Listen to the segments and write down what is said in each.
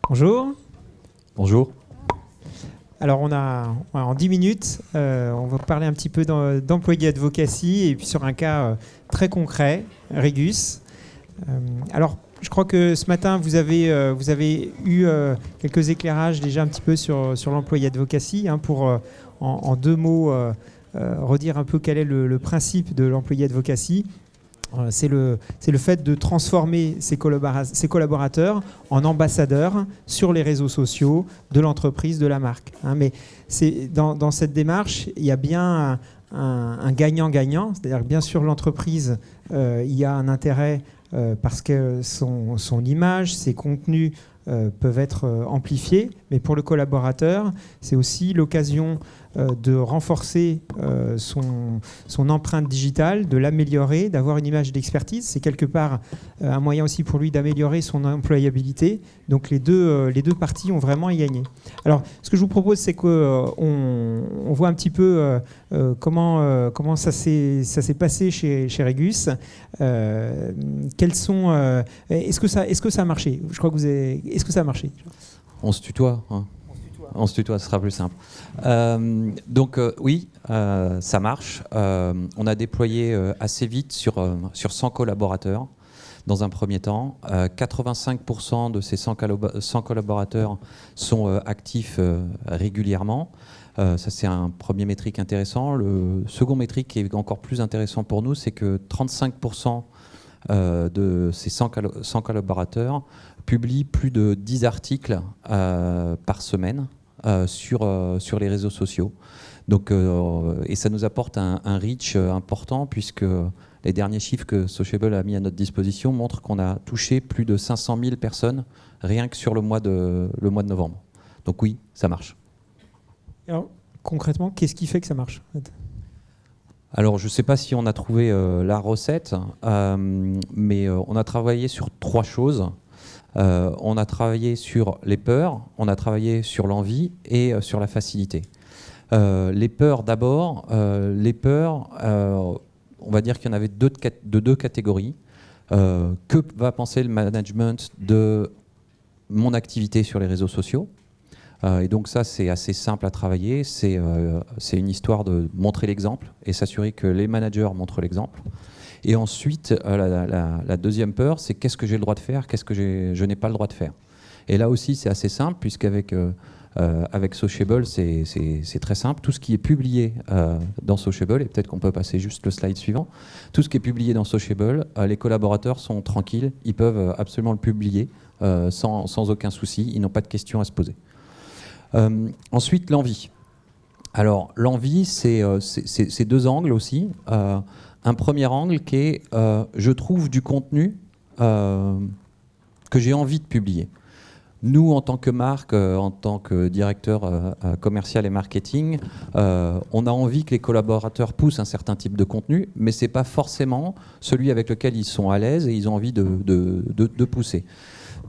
Bonjour. Bonjour. Alors on a en 10 minutes, on va parler un petit peu d'employé advocacy et puis sur un cas très concret, Regus. Alors je crois que ce matin vous avez eu quelques éclairages déjà un petit peu sur l'employé advocacy, pour en deux mots redire un peu quel est le principe de l'employé advocacy. C'est le fait de transformer ses collaborateurs en ambassadeurs sur les réseaux sociaux de l'entreprise, de la marque. Mais dans cette démarche, il y a bien un gagnant-gagnant. C'est-à-dire que bien sûr, l'entreprise, il y a un intérêt parce que son image, ses contenus peuvent être amplifiés. Mais pour le collaborateur, c'est aussi l'occasion de renforcer son empreinte digitale, de l'améliorer, d'avoir une image d'expertise. C'est quelque part un moyen aussi pour lui d'améliorer son employabilité. Donc les deux parties ont vraiment à y gagner. Alors ce que je vous propose, c'est qu'on voit un petit peu comment ça s'est passé chez Regus. Est-ce que ça a marché? Je crois que est-ce que ça a marché? On se tutoie, hein. On se tutoie, ce sera plus simple. Oui, ça marche. On a déployé assez vite sur 100 collaborateurs dans un premier temps. 85% de ces 100 collaborateurs sont actifs régulièrement. Ça, c'est un premier métrique intéressant. Le second métrique qui est encore plus intéressant pour nous, c'est que 35% de ces 100 collaborateurs publient plus de 10 articles par semaine sur les réseaux sociaux. Donc, et ça nous apporte un reach important puisque les derniers chiffres que Sociable a mis à notre disposition montrent qu'on a touché plus de 500 000 personnes rien que sur le mois de novembre. Donc oui, ça marche. Alors, concrètement, qu'est-ce qui fait que ça marche ? Alors, je ne sais pas si on a trouvé la recette, mais on a travaillé sur 3 choses. On a travaillé sur les peurs, on a travaillé sur l'envie et sur la facilité. Les peurs d'abord. Les peurs, on va dire qu'il y en avait deux catégories. Que va penser le management de mon activité sur les réseaux sociaux ? Et donc ça, c'est assez simple à travailler. C'est une histoire de montrer l'exemple et s'assurer que les managers montrent l'exemple. Et ensuite, la deuxième peur, c'est qu'est-ce que j'ai le droit de faire, qu'est-ce que je n'ai pas le droit de faire. Et là aussi, c'est assez simple, puisqu'avec avec Sociable, c'est très simple. Tout ce qui est publié dans Sociable, et peut-être qu'on peut passer juste le slide suivant, tout ce qui est publié dans Sociable, les collaborateurs sont tranquilles, ils peuvent absolument le publier sans aucun souci, ils n'ont pas de questions à se poser. Ensuite, l'envie. Alors, l'envie, c'est 2 angles aussi. Un premier angle qui est je trouve du contenu que j'ai envie de publier. Nous, en tant que marque, en tant que directeur commercial et marketing, on a envie que les collaborateurs poussent un certain type de contenu, mais ce n'est pas forcément celui avec lequel ils sont à l'aise et ils ont envie de pousser.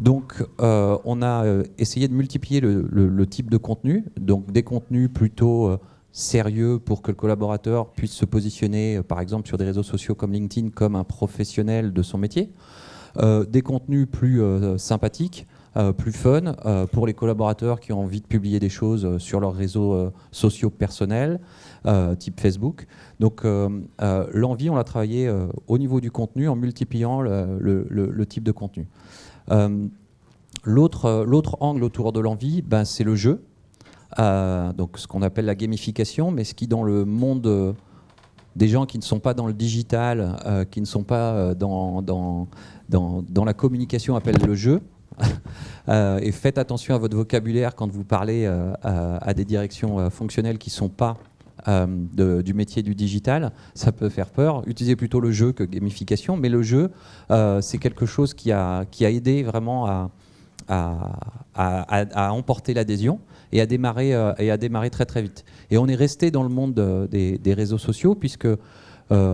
Donc, on a essayé de multiplier le type de contenu, donc des contenus plutôt sérieux pour que le collaborateur puisse se positionner, par exemple, sur des réseaux sociaux comme LinkedIn, comme un professionnel de son métier. Des contenus plus sympathiques, plus fun, pour les collaborateurs qui ont envie de publier des choses sur leurs réseaux sociaux personnels, type Facebook. Donc, l'envie, on l'a travaillé au niveau du contenu en multipliant le type de contenu. L'autre angle autour de l'envie, c'est le jeu. Donc ce qu'on appelle la gamification, mais ce qui dans le monde des gens qui ne sont pas dans le digital, qui ne sont pas dans la communication, appelle le jeu. Et faites attention à votre vocabulaire quand vous parlez à des directions fonctionnelles qui ne sont pas du métier du digital, ça peut faire peur. Utilisez plutôt le jeu que gamification, mais le jeu, c'est quelque chose qui a aidé vraiment à emporter l'adhésion et à démarrer très très vite. Et on est resté dans le monde des réseaux sociaux puisque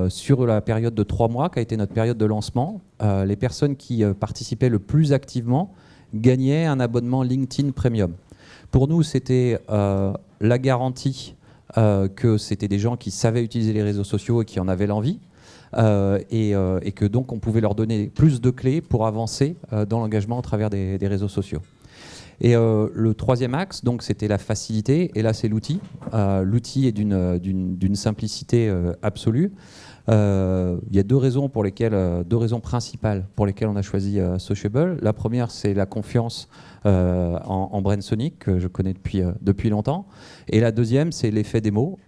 sur la période de 3 mois, qui a été notre période de lancement, les personnes qui participaient le plus activement gagnaient un abonnement LinkedIn Premium. Pour nous, c'était la garantie que c'était des gens qui savaient utiliser les réseaux sociaux et qui en avaient l'envie. Et que donc on pouvait leur donner plus de clés pour avancer dans l'engagement à travers des réseaux sociaux. Et le troisième axe, donc, c'était la facilité, et là c'est l'outil. L'outil est d'une simplicité absolue. Il y a deux raisons principales pour lesquelles on a choisi Sociable. La première, c'est la confiance en Brainsonic, que je connais depuis longtemps. Et la deuxième, c'est l'effet démo.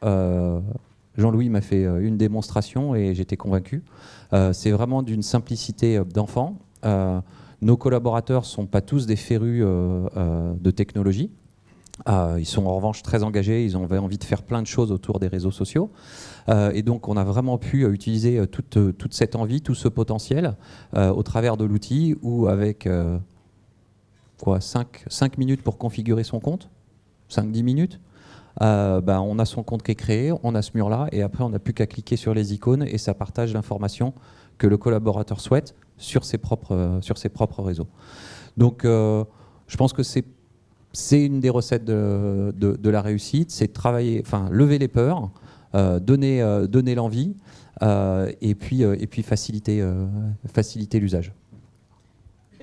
Jean-Louis m'a fait une démonstration et j'étais convaincu. C'est vraiment d'une simplicité d'enfant. Nos collaborateurs ne sont pas tous des férus de technologie. Ils sont en revanche très engagés, ils ont envie de faire plein de choses autour des réseaux sociaux. Et donc on a vraiment pu utiliser toute cette envie, tout ce potentiel au travers de l'outil où avec 5 minutes pour configurer son compte, 5-10 minutes, on a son compte qui est créé, on a ce mur-là et après on n'a plus qu'à cliquer sur les icônes et ça partage l'information que le collaborateur souhaite sur ses propres réseaux. Donc je pense que c'est une des recettes de la réussite, c'est travailler, lever les peurs, donner l'envie et puis faciliter l'usage.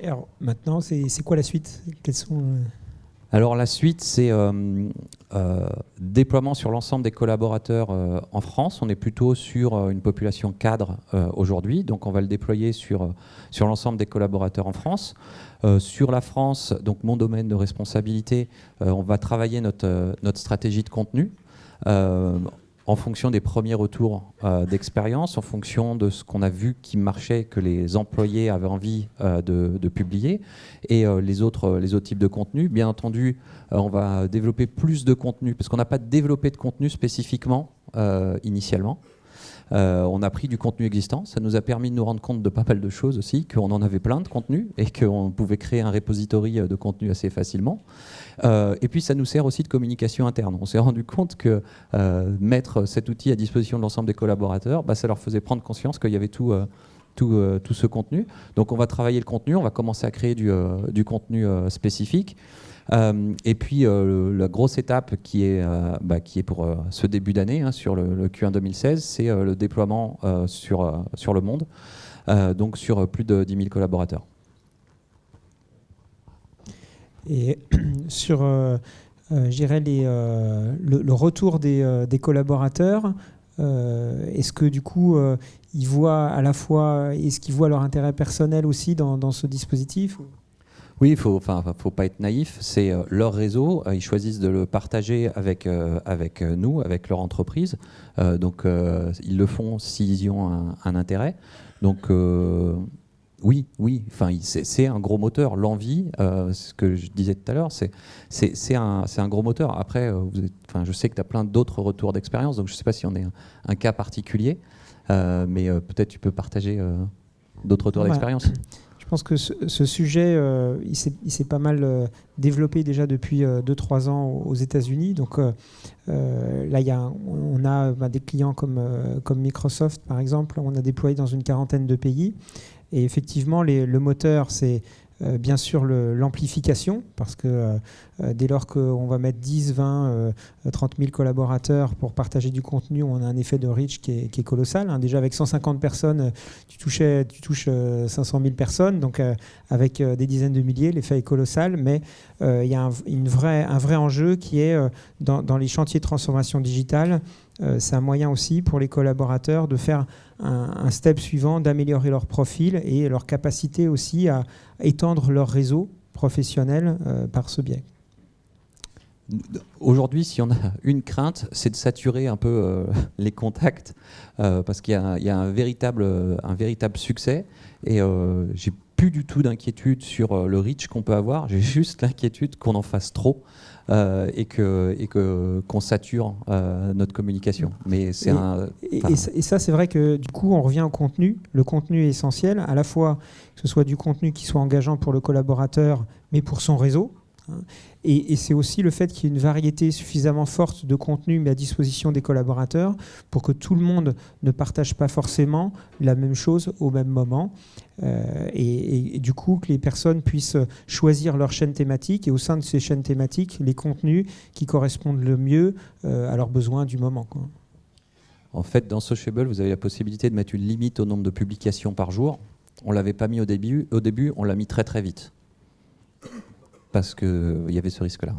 Alors maintenant, c'est quoi la suite? Quels sont Alors la suite, c'est déploiement sur l'ensemble des collaborateurs en France. On est plutôt sur une population cadre aujourd'hui, donc on va le déployer sur l'ensemble des collaborateurs en France. Sur la France, donc mon domaine de responsabilité, on va travailler notre stratégie de contenu en fonction des premiers retours d'expérience, en fonction de ce qu'on a vu qui marchait, que les employés avaient envie de publier, et les autres types de contenus. Bien entendu, on va développer plus de contenu, parce qu'on n'a pas développé de contenu spécifiquement initialement. On a pris du contenu existant, ça nous a permis de nous rendre compte de pas mal de choses aussi, qu'on en avait plein de contenus et qu'on pouvait créer un repository de contenu assez facilement. Et puis ça nous sert aussi de communication interne. On s'est rendu compte que mettre cet outil à disposition de l'ensemble des collaborateurs, ça leur faisait prendre conscience qu'il y avait tout ce contenu. Donc on va travailler le contenu, on va commencer à créer du contenu spécifique. Et puis la grosse étape qui est pour ce début d'année, sur le Q1 2016, c'est le déploiement sur le monde, donc sur plus de 10 000 collaborateurs. Et sur je dirais le retour des collaborateurs, est-ce que du coup ils voient à la fois, est-ce qu'ils voient leur intérêt personnel aussi dans ce dispositif? Oui, il faut pas être naïf, c'est leur réseau, ils choisissent de le partager avec nous, avec leur entreprise, donc ils le font s'ils y ont un intérêt. Donc oui, c'est un gros moteur. L'envie, ce que je disais tout à l'heure, c'est un gros moteur. Après, je sais que tu as plein d'autres retours d'expérience, donc je ne sais pas si on est un cas particulier, mais peut-être tu peux partager d'autres retours d'expérience. Je pense que ce sujet, il s'est pas mal développé déjà depuis 2-3 ans aux États-Unis. Donc là, on a des clients comme Microsoft, par exemple. On a déployé dans une quarantaine de pays. Et effectivement, le moteur, c'est bien sûr l'amplification, parce que dès lors qu'on va mettre 10, 20, 30 000 collaborateurs pour partager du contenu, on a un effet de reach qui est colossal. Déjà avec 150 personnes, tu touches 500 000 personnes, donc avec des dizaines de milliers, l'effet est colossal, mais il y a un vrai enjeu qui est dans les chantiers de transformation digitale. C'est un moyen aussi pour les collaborateurs de faire un step suivant, d'améliorer leur profil et leur capacité aussi à étendre leur réseau professionnel par ce biais. Aujourd'hui, si on a une crainte, c'est de saturer un peu les contacts, parce qu'il y a un véritable succès, et j'ai plus du tout d'inquiétude sur le reach qu'on peut avoir, j'ai juste l'inquiétude qu'on en fasse trop et qu'on sature notre communication. Mais c'est et ça, c'est vrai que du coup, on revient au contenu. Le contenu est essentiel, à la fois que ce soit du contenu qui soit engageant pour le collaborateur, mais pour son réseau. Et c'est aussi le fait qu'il y ait une variété suffisamment forte de contenu mis à disposition des collaborateurs pour que tout le monde ne partage pas forcément la même chose au même moment. Et du coup, que les personnes puissent choisir leur chaîne thématique et au sein de ces chaînes thématiques, les contenus qui correspondent le mieux à leurs besoins du moment, quoi. En fait, dans Sociable, vous avez la possibilité de mettre une limite au nombre de publications par jour. On ne l'avait pas mis au début, on l'a mis très très vite. parce qu'il y avait ce risque-là.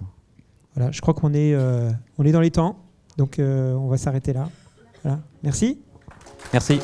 Voilà, je crois qu'on est dans les temps, donc on va s'arrêter là. Voilà. Merci. Merci.